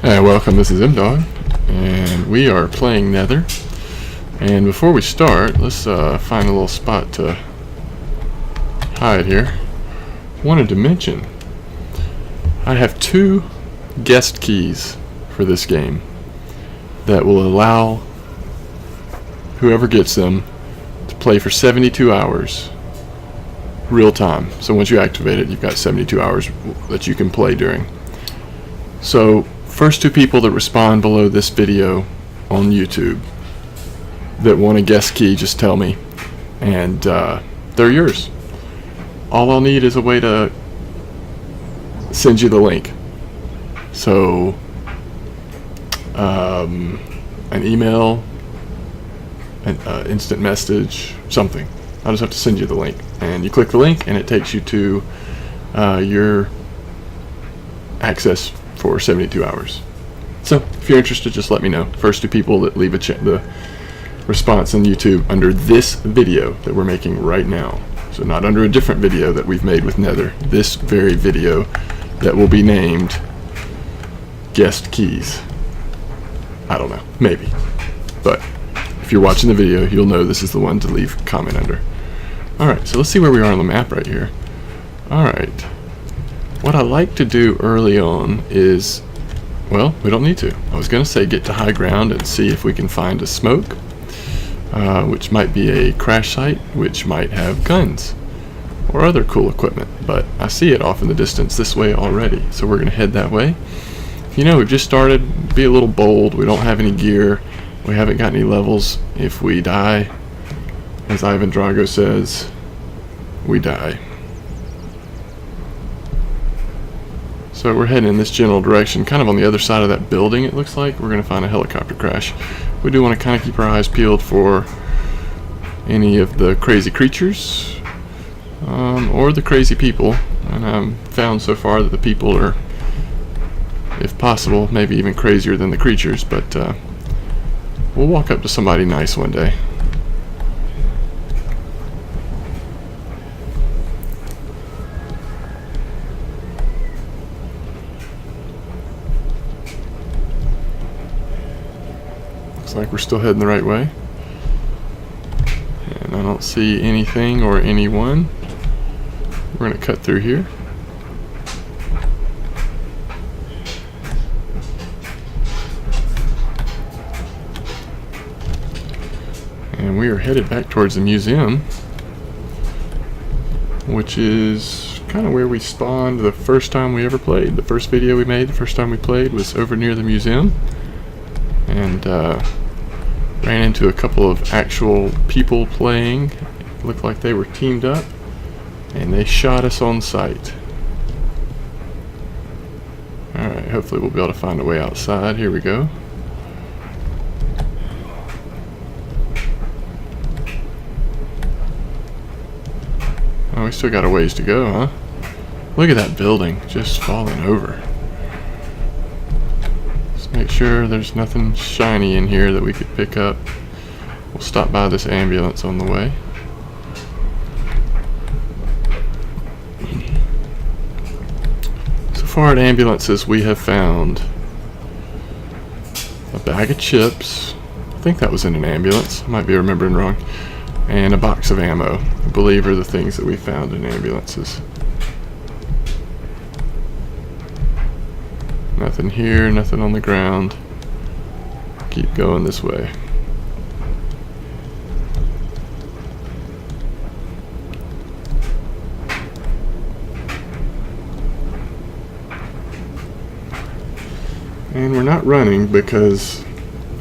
Hey, welcome, this is MDog, and we are playing Nether. And before we start, let's find a little spot to hide here. Wanted to mention, I have 2 guest keys for this game that will allow whoever gets them to play for 72 hours real time. So once you activate it, you've got 72 hours that you can play during. So first 2 people that respond below this video on YouTube that want a guest key, just tell me, and they're yours. All I'll need is a way to send you the link. So an email, an instant message, something. I'll just have to send you the link, and you click the link and it takes you to your access for 72 hours. So if you're interested, just let me know. First 2 people that leave the response on YouTube under this video that we're making right now. So not under a different video that we've made with Nether. This very video that will be named Guest Keys. I don't know, maybe. But if you're watching the video, you'll know this is the one to leave a comment under. Alright, so let's see where we are on the map right here. Alright. What I like to do early on is, well, we don't need to. I was going to say get to high ground and see if we can find a smoke, which might be a crash site, which might have guns or other cool equipment, but I see it off in the distance this way already, so we're going to head that way. You know, we've just started, be a little bold, we don't have any gear, we haven't got any levels. If we die, as Ivan Drago says, we die. So we're heading in this general direction, kind of on the other side of that building it looks like. We're going to find a helicopter crash. We do want to kind of keep our eyes peeled for any of the crazy creatures, or the crazy people. And I've found so far that the people are, if possible, maybe even crazier than the creatures, but we'll walk up to somebody nice one day. Like we're still heading the right way, and I don't see anything or anyone. We're going to cut through here. And we are headed back towards the museum, which is kind of where we spawned the first time we ever played. The first video we made, the first time we played, was over near the museum, and ran into a couple of actual people playing. It looked like they were teamed up, and they shot us on sight. Alright, hopefully we'll be able to find a way outside. Here we go. Oh, we still got a ways to go, huh? Look at that building just falling over. Make sure there's nothing shiny in here that we could pick up. We'll stop by this ambulance on the way. So far at ambulances we have found a bag of chips. I think that was in an ambulance. I might be remembering wrong. And a box of ammo. I believe are the things that we found in ambulances. Nothing here, nothing on the ground. Keep going this way. And we're not running because,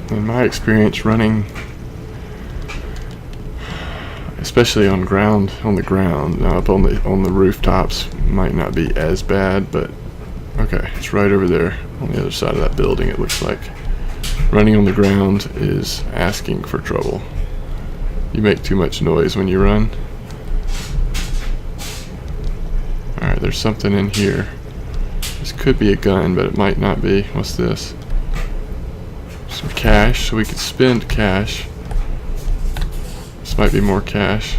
in my experience, running, especially on the ground, up on the rooftops, might not be as bad, but okay, it's right over there on the other side of that building, it looks like. Running on the ground is asking for trouble. You make too much noise when you run. Alright, there's something in here. This could be a gun, but it might not be. What's this? Some cash, so we could spend cash. This might be more cash.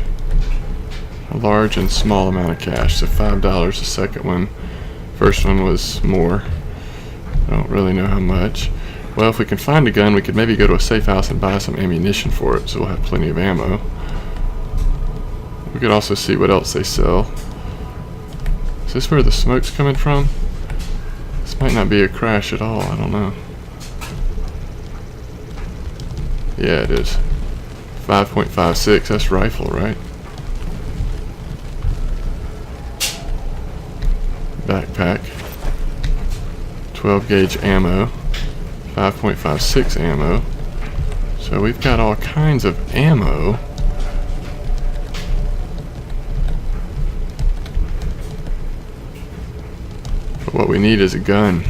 A large and small amount of cash, so $5 a second one. First one was more. I don't really know how much. Well, if we can find a gun, we could maybe go to a safe house and buy some ammunition for it, so we'll have plenty of ammo. We could also see what else they sell. Is this where the smoke's coming from? This might not be a crash at all, I don't know. Yeah, it is. 5.56, that's rifle, right? Backpack. 12 gauge ammo. 5.56 ammo. So we've got all kinds of ammo. But what we need is a gun.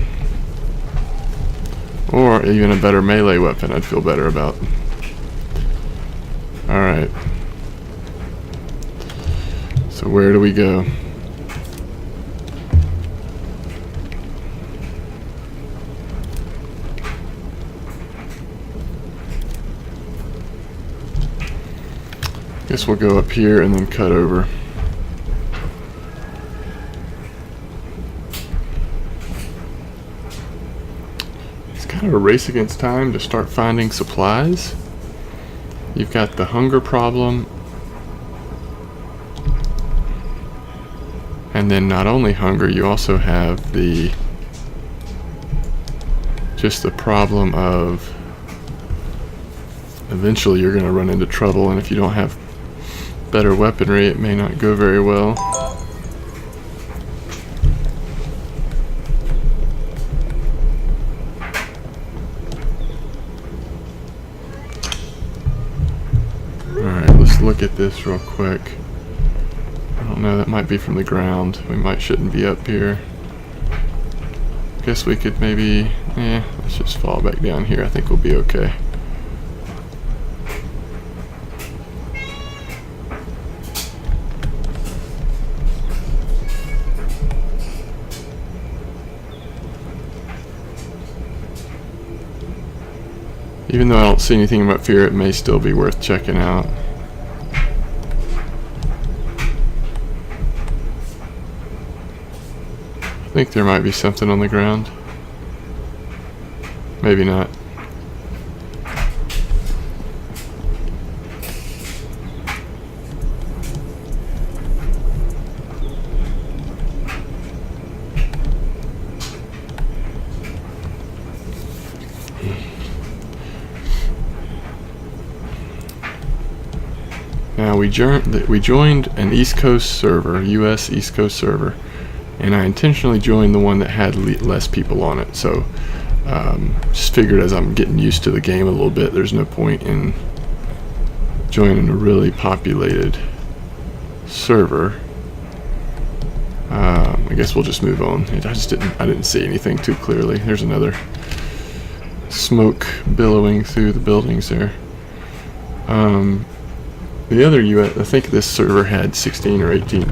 Or even a better melee weapon I'd feel better about. Alright. So where do we go? Guess we'll go up here and then cut over. It's kind of a race against time to start finding supplies. You've got the hunger problem, and then not only hunger, you also have the problem of eventually you're going to run into trouble, and if you don't have better weaponry, it may not go very well. Alright, let's look at this real quick. I don't know, that might be from the ground. We shouldn't be up here. Guess we could maybe, let's just fall back down here. I think we'll be okay. Even though I don't see anything up here, it may still be worth checking out. I think there might be something on the ground. Maybe not. Now we joined an East Coast server, US East Coast server, and I intentionally joined the one that had less people on it. So just figured as I'm getting used to the game a little bit, there's no point in joining a really populated server. I guess we'll just move on. I didn't see anything too clearly. There's another smoke billowing through the buildings there. The other US, I think this server had 16 or 18.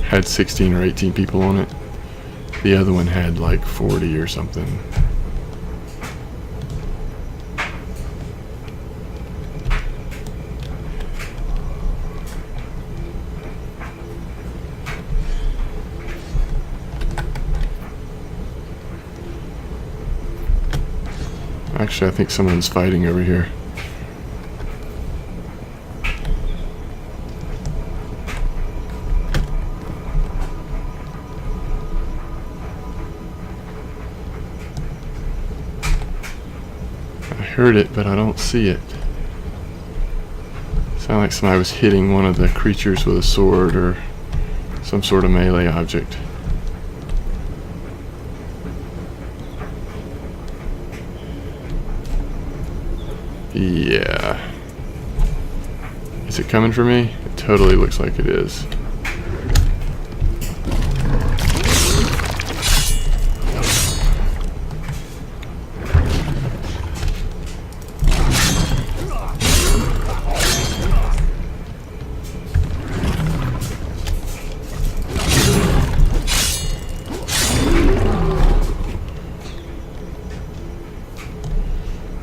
Had 16 or 18 people on it. The other one had like 40 or something. Actually, I think someone's fighting over here. I heard it, but I don't see it. Sounded like somebody was hitting one of the creatures with a sword or some sort of melee object. Yeah. Is it coming for me? It totally looks like it is.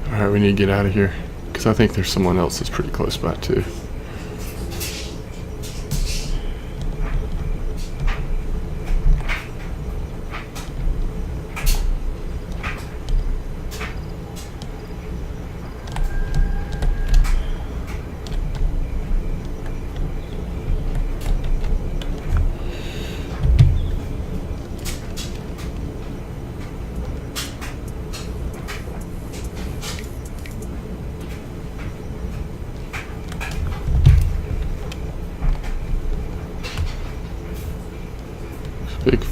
Alright, we need to get out of here. Because I think there's someone else that's pretty close by too.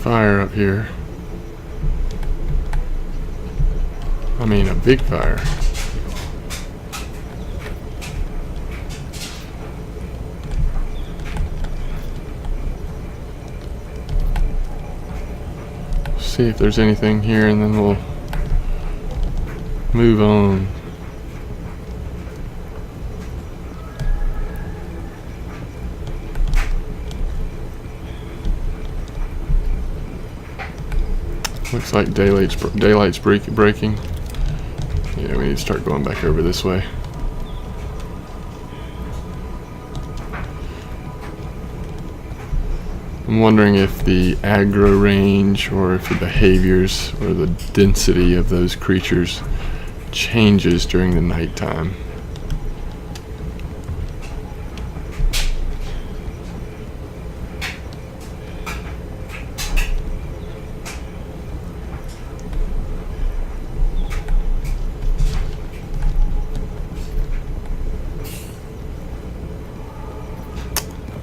fire up here. I mean, a big fire. See if there's anything here, and then we'll move on. Looks like daylight's breaking. Yeah, we need to start going back over this way. I'm wondering if the aggro range, or if the behaviors or the density of those creatures changes during the nighttime.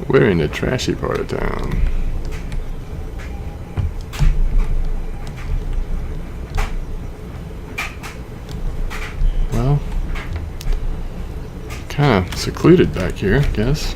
We're in the trashy part of town. Well, kind of secluded back here, I guess.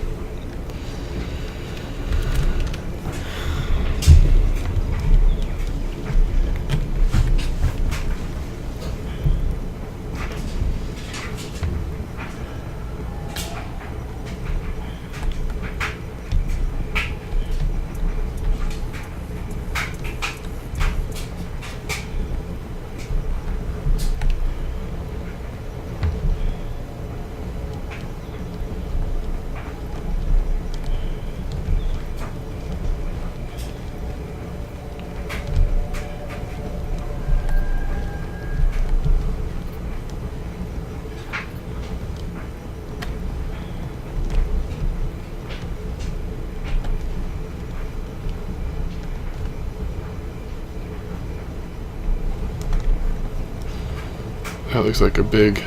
That looks like that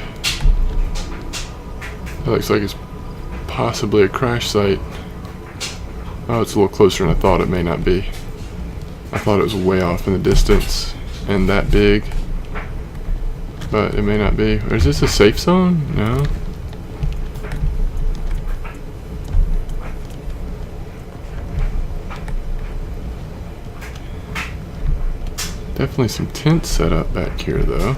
looks like it's possibly a crash site. Oh, it's a little closer than I thought. It may not be. I thought it was way off in the distance and that big, but it may not be. Or is this a safe zone? No. Definitely some tents set up back here, though.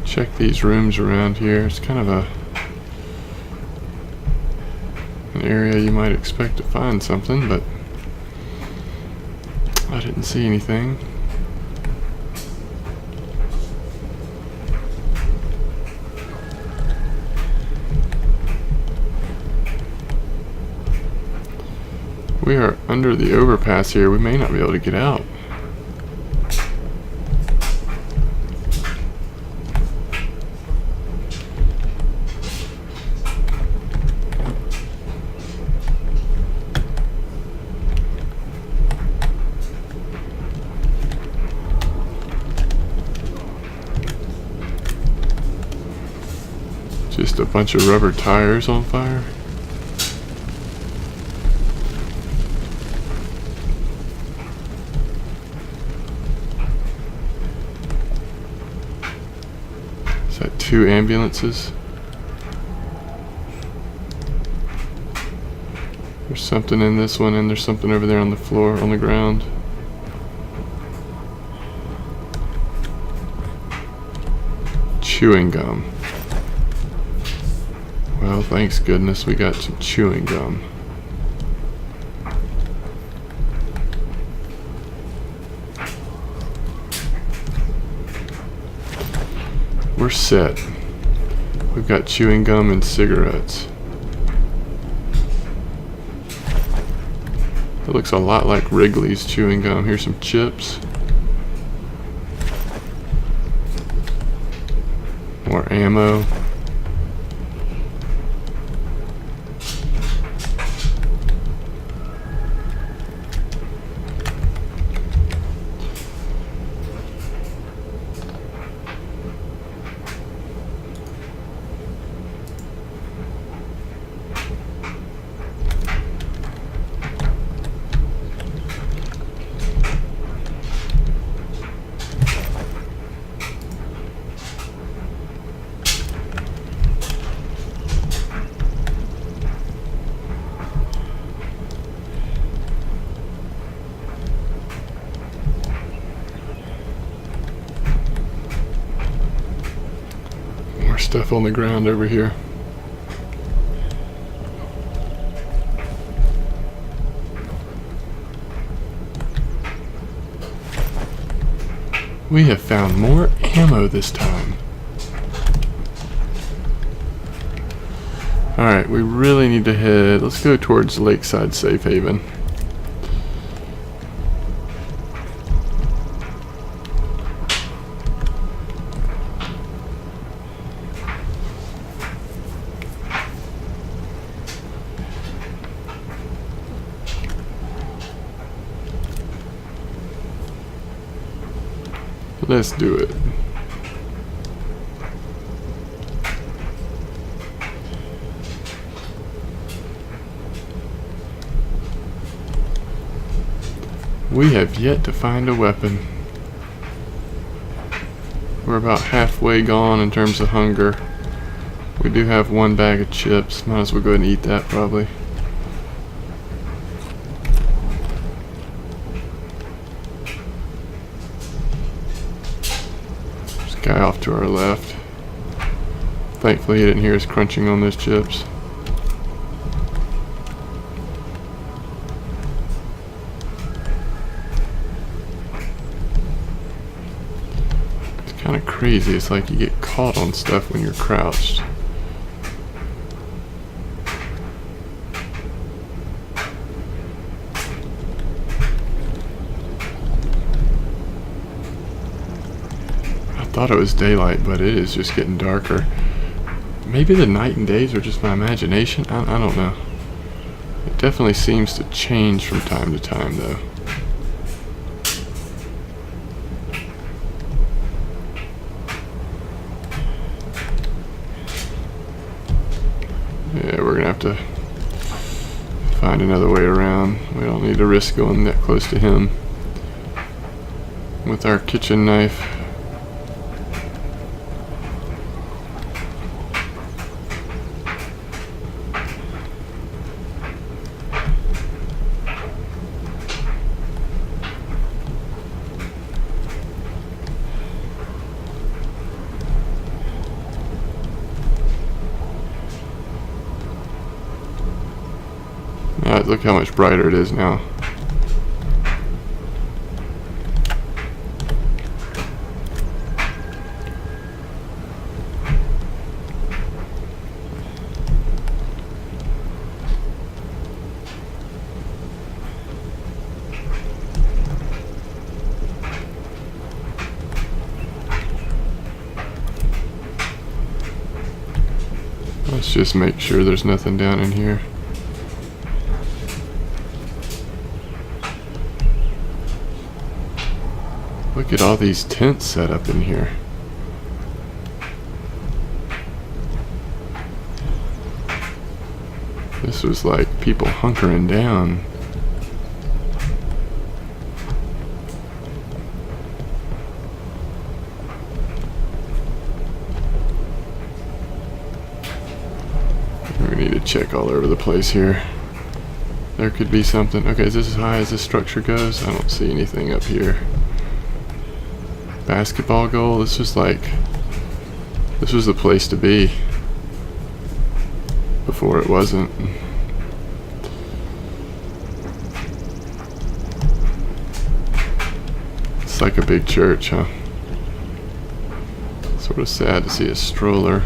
Check these rooms around here. It's kind of an area you might expect to find something, but I didn't see anything. We are under the overpass here. We may not be able to get out. Just a bunch of rubber tires on fire. Is that 2 ambulances? There's something in this one, and there's something over there on the floor, on the ground. Chewing gum. Well, thanks goodness we got some chewing gum. We're set. We've got chewing gum and cigarettes. It looks a lot like Wrigley's chewing gum. Here's some chips. More ammo. stuff on the ground over here. We have found more ammo this time. Alright, we really need to head... Let's go towards Lakeside Safe Haven. Let's do it. We have yet to find a weapon. We're about halfway gone in terms of hunger. We do have one bag of chips. Might as well go ahead and eat that probably. There's a guy off to our left. Thankfully he didn't hear us crunching on those chips. Kind of crazy. It's like you get caught on stuff when you're crouched. I thought it was daylight, but it is just getting darker. Maybe the night and days are just my imagination. I don't know. It definitely seems to change from time to time, though. Yeah, we're gonna have to find another way around. We don't need to risk going that close to him with our kitchen knife. Look how much brighter it is now. Let's just make sure there's nothing down in here. Look at all these tents set up in here. This was like people hunkering down. We need to check all over the place here. There could be something. Okay, is this as high as this structure goes? I don't see anything up here. Basketball goal. This was the place to be before it wasn't. It's like a big church, huh? Sort of sad to see a stroller.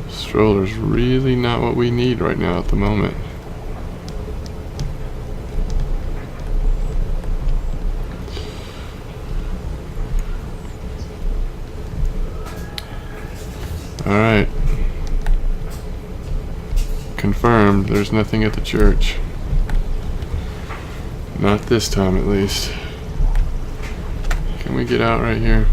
Stroller's really not what we need right now at the moment. Alright. Confirmed, there's nothing at the church. Not this time at least. Can we get out right here?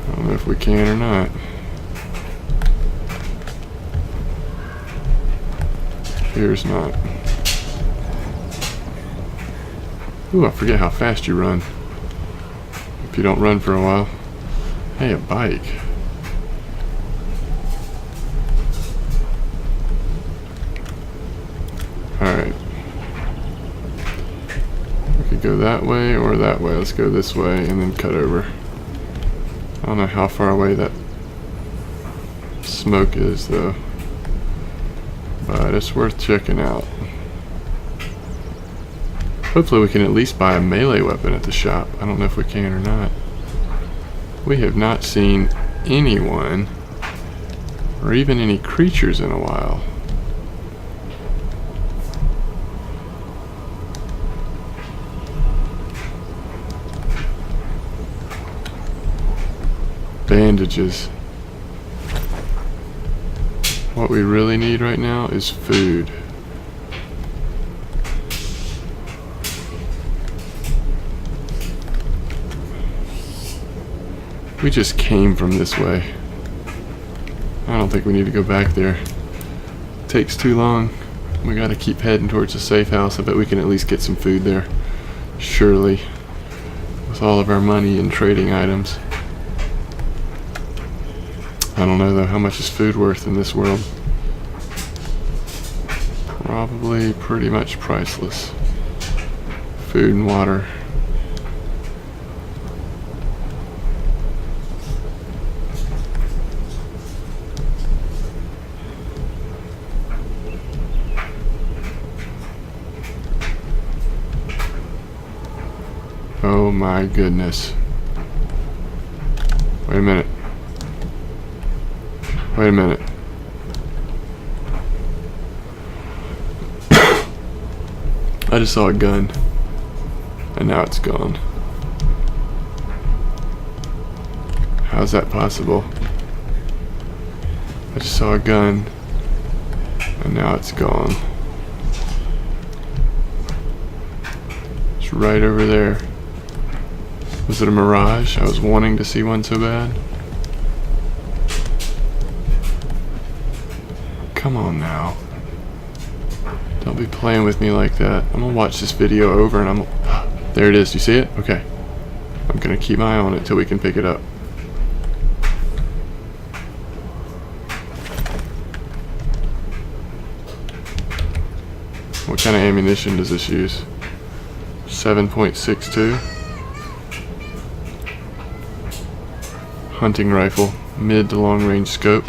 I don't know if we can or not. Appears not. Ooh, I forget how fast you run. If you don't run for a while. Hey, a bike. Alright. We could go that way or that way. Let's go this way and then cut over. I don't know how far away that smoke is though, but it's worth checking out. Hopefully we can at least buy a melee weapon at the shop. I don't know if we can or not. We have not seen anyone or even any creatures in a while. Bandages. What we really need right now is food. We just came from this way. I don't think we need to go back there. It takes too long. We gotta keep heading towards the safe house. I bet we can at least get some food there. Surely. With all of our money and trading items. I don't know though, how much is food worth in this world? Probably pretty much priceless. Food and water. Oh my goodness. Wait a minute. Wait a minute. I just saw a gun. And now it's gone. How's that possible? I just saw a gun. And now it's gone. It's right over there. Was it a mirage? I was wanting to see one so bad. Come on now. Don't be playing with me like that. I'm gonna watch this video over and there it is. You see it? Okay. I'm gonna keep my eye on it till we can pick it up. What kind of ammunition does this use? 7.62. Hunting rifle. Mid to long range scope.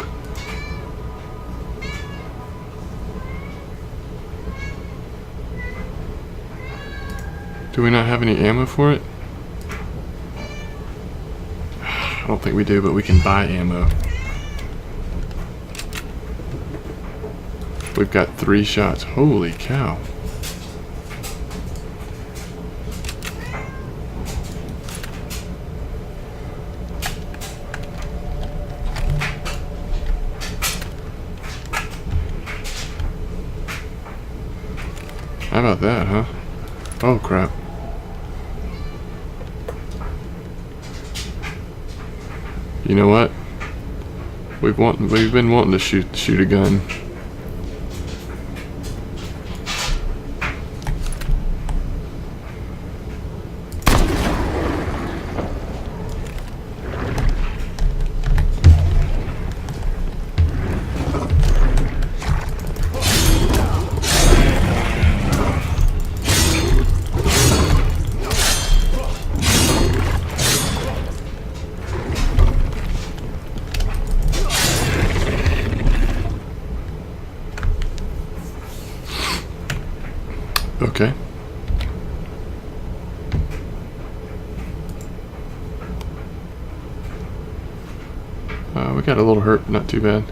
Do we not have any ammo for it? I don't think we do, but we can buy ammo. We've got 3 shots. Holy cow. How about that, huh? Oh crap. You know what? We've been wanting to shoot a gun. Okay. We got a little hurt, not too bad.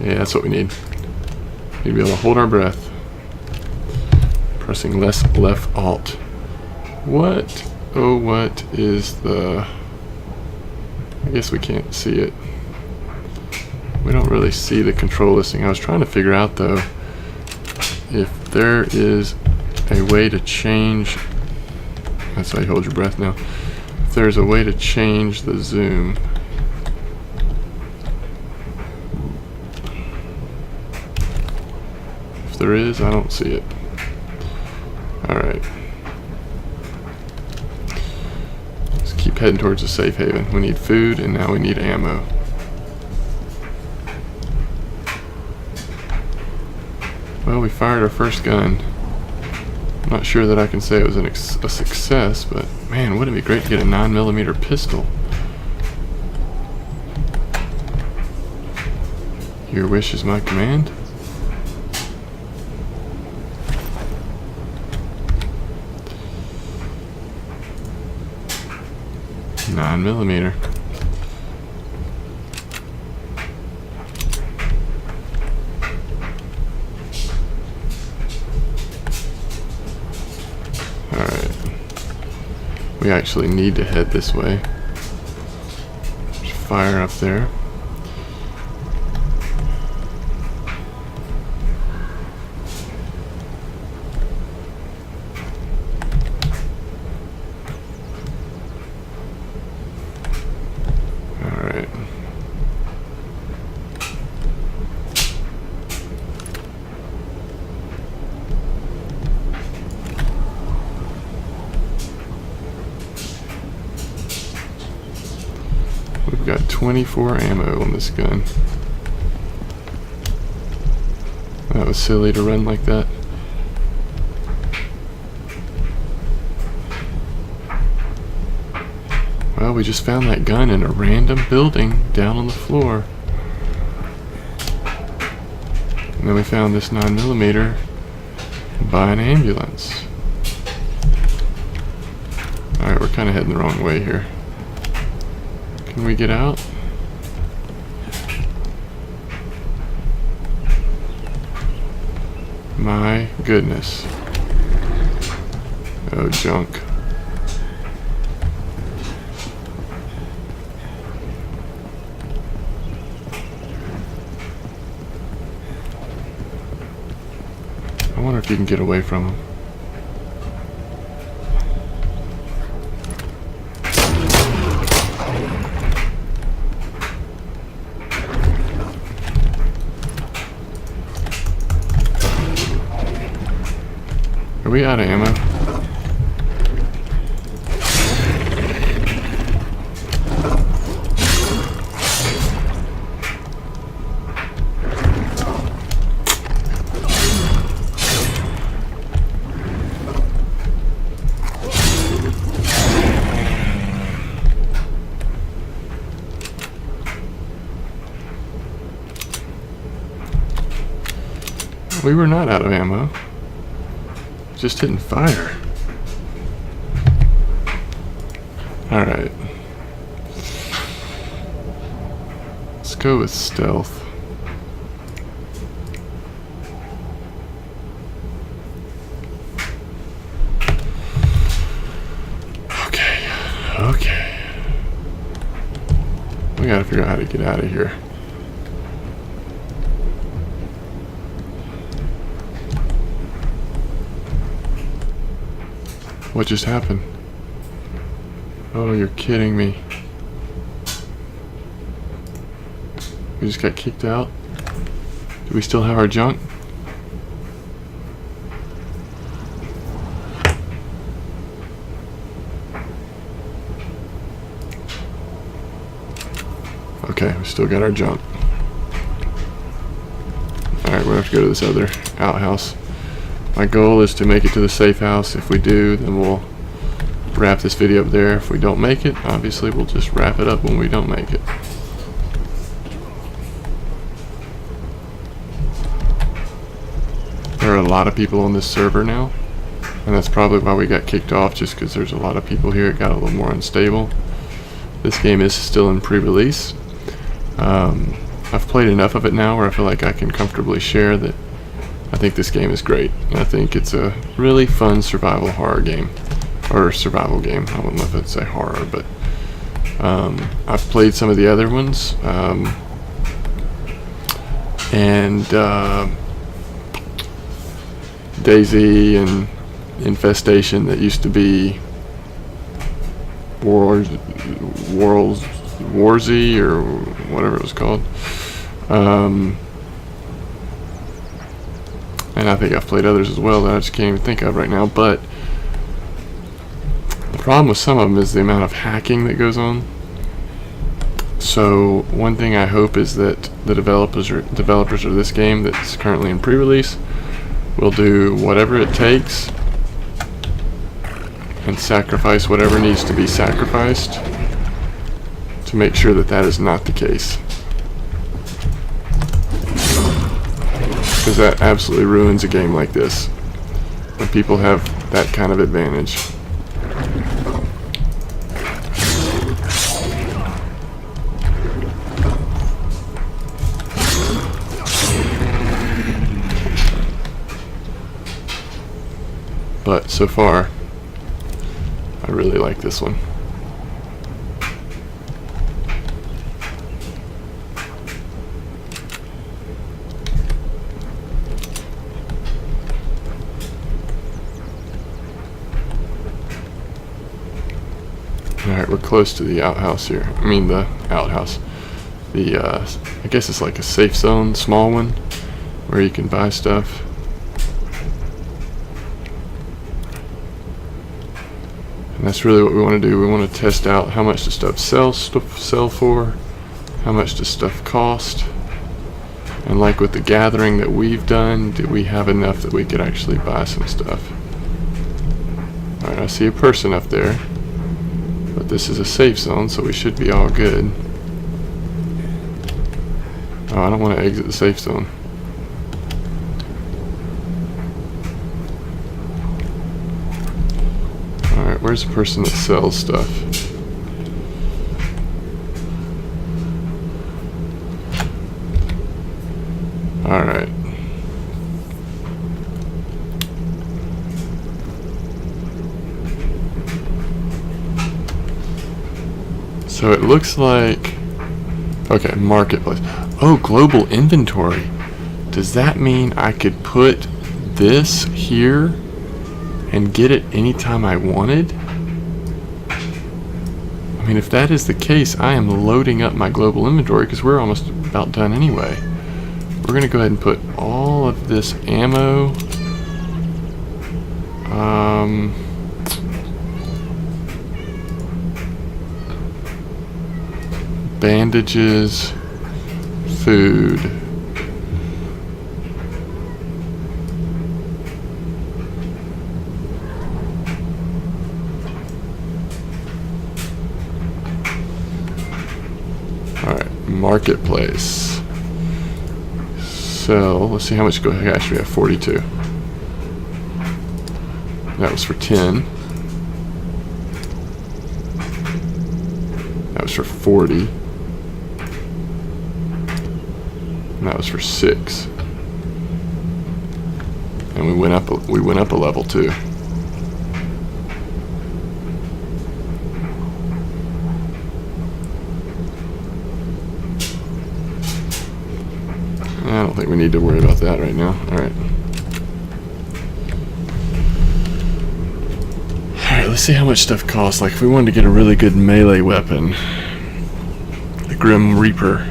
Yeah, that's what we need. Need to be able to hold our breath. Pressing left alt. What? Oh, what is the... I guess we can't see it. We don't really see the control listing. I was trying to figure out though if there is a way to change. That's how you hold your breath now. If there's a way to change the zoom. If there is, I don't see it. Alright. Let's keep heading towards the safe haven. We need food and now we need ammo. Well, we fired our first gun. I'm not sure that I can say it was a success, but man, wouldn't it be great to get a 9mm pistol? Your wish is my command. Nine millimeter. We actually need to head this way. There's fire up there. Alright. We've got 24 ammo on this gun. That was silly to run like that. Well, we just found that gun in a random building down on the floor. And then we found this 9mm by an ambulance. Alright, we're kind of heading the wrong way here. Can we get out? My goodness. Oh, junk. I wonder if you can get away from them. Are we out of ammo? We were not out of ammo. Just didn't fire. Alright. Let's go with stealth. Okay. We gotta figure out how to get out of here. What just happened? Oh, you're kidding me. We just got kicked out? Do we still have our junk? Okay, we still got our junk. Alright, we'll have to go to this other outhouse. My goal is to make it to the safe house. If we do, then we'll wrap this video up there. If we don't make it, obviously we'll just wrap it up when we don't make it. There are a lot of people on this server now, and that's probably why we got kicked off, just because there's a lot of people here. It got a little more unstable. This game is still in pre-release. I've played enough of it now where I feel like I can comfortably share that I think this game is great. I think it's a really fun survival horror game. Or survival game. I don't know if it's a horror, but I've played some of the other ones, and Daisy and Infestation that used to be Warzy or whatever it was called. And I think I've played others as well that I just can't even think of right now. But the problem with some of them is the amount of hacking that goes on. So one thing I hope is that the developers of this game that's currently in pre-release will do whatever it takes and sacrifice whatever needs to be sacrificed to make sure that that is not the case. Because that absolutely ruins a game like this when people have that kind of advantage. But so far, I really like this one. Alright, we're close to the outhouse here. I mean the outhouse. The, I guess it's like a safe zone, small one, where you can buy stuff. And that's really what we want to do. We want to test out how much does stuff sell for, how much does stuff cost, and like with the gathering that we've done, do we have enough that we could actually buy some stuff? Alright, I see a person up there. But this is a safe zone, so we should be all good. Oh, I don't want to exit the safe zone. Alright, where's the person that sells stuff? Alright. So it looks like, okay, marketplace. Oh, global inventory. Does that mean I could put this here and get it anytime I wanted? I mean, if that is the case, I am loading up my global inventory because we're almost about done anyway. We're gonna go ahead and put all of this ammo, bandages, food. Alright, marketplace. So, let's see how much cash we have. 42. That was for 10. That was for 40. And that was for 6. And we went up a level too. I don't think we need to worry about that right now. Alright. Alright, let's see how much stuff costs. Like if we wanted to get a really good melee weapon. The Grim Reaper.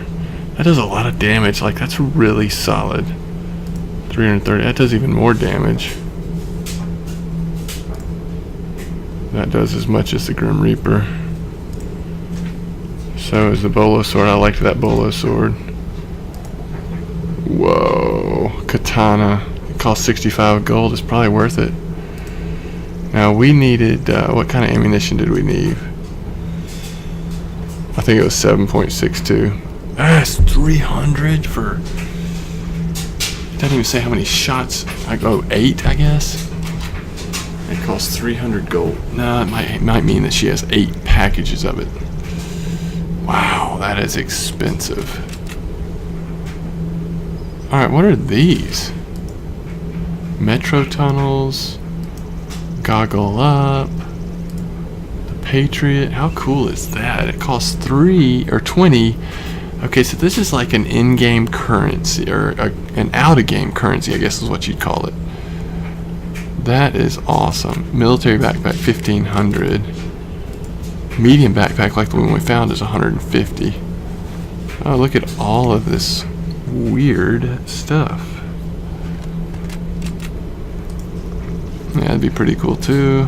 That does a lot of damage. Like that's really solid. 330. That does even more damage. That does as much as the Grim Reaper. So is the bolo sword. I liked that bolo sword. Whoa. Katana. It costs 65 gold. It's probably worth it. Now we needed, what kind of ammunition did we need? I think it was 7.62. That's 300 for... It doesn't even say how many shots. Oh, 8, I guess? It costs 300 gold. No, it might mean that she has 8 packages of it. Wow, that is expensive. Alright, what are these? Metro tunnels. Goggle up. The Patriot. How cool is that? It costs 3 or 20. Okay, so this is like an in-game currency, or an out-of-game currency, I guess is what you'd call it. That is awesome. Military backpack, 1,500. Medium backpack, like the one we found, is 150. Oh, look at all of this weird stuff. Yeah, that'd be pretty cool too.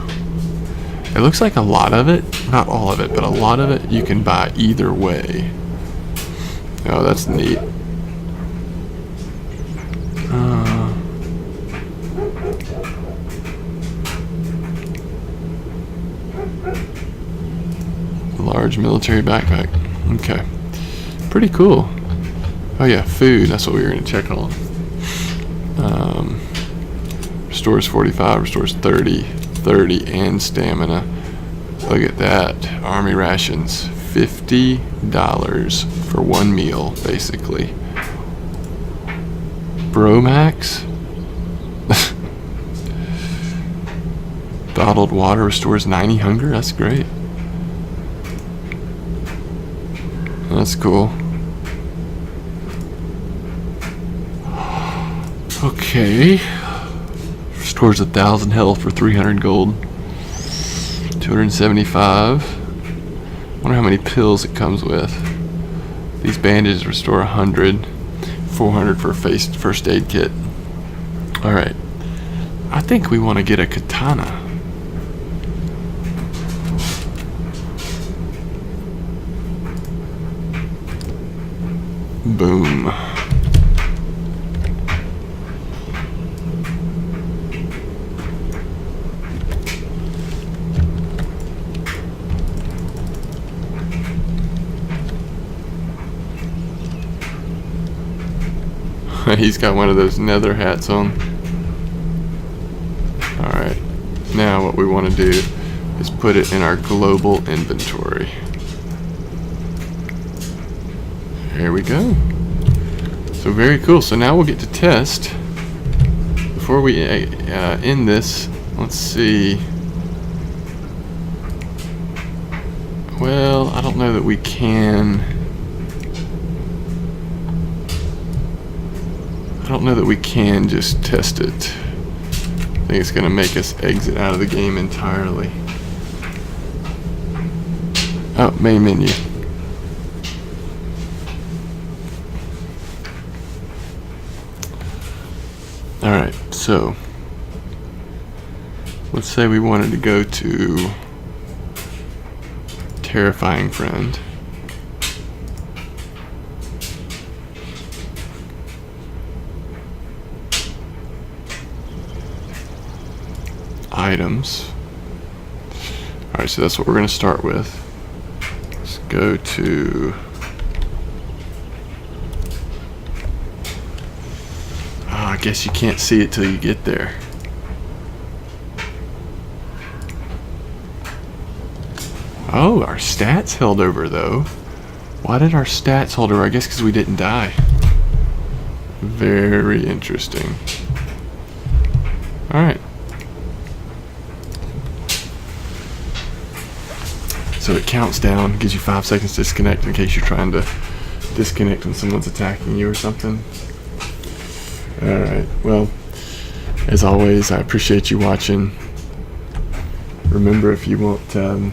It looks like a lot of it, not all of it, but a lot of it you can buy either way. Oh, that's neat. Large military backpack. Okay. Pretty cool. Oh yeah, food. That's what we were going to check on. Restores 45, restores 30, and stamina. Look at that. Army rations. $50 for one meal, basically. Bromax. Bottled water restores 90 hunger. That's great. That's cool. Okay. Restores 1,000 health for 300 gold. 275. Wonder how many pills it comes with. These bandages restore 100. 400 for a first aid kit. Alright. I think we want to get a katana. Boom. He's got one of those Nether hats on. Alright. Now what we want to do is put it in our global inventory. There we go. So very cool. So now we'll get to test. Before we end this, let's see. Well, I don't know that we can. I don't know that we can just test it. I think it's going to make us exit out of the game entirely. Oh, main menu. Alright, so let's say we wanted to go to Terrifying Friend. Items. Alright, so that's what we're going to start with. Let's go to... I guess you can't see it till you get there. Oh, our stats held over though. Why did our stats hold over? I guess because we didn't die. Very interesting. Alright. So it counts down, gives you 5 seconds to disconnect in case you're trying to disconnect when someone's attacking you or something. Alright, well, as always, I appreciate you watching. Remember, if you want to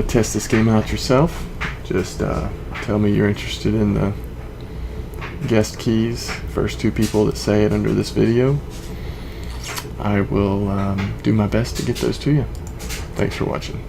test this game out yourself, just tell me you're interested in the guest keys, first 2 people that say it under this video. I will do my best to get those to you. Thanks for watching.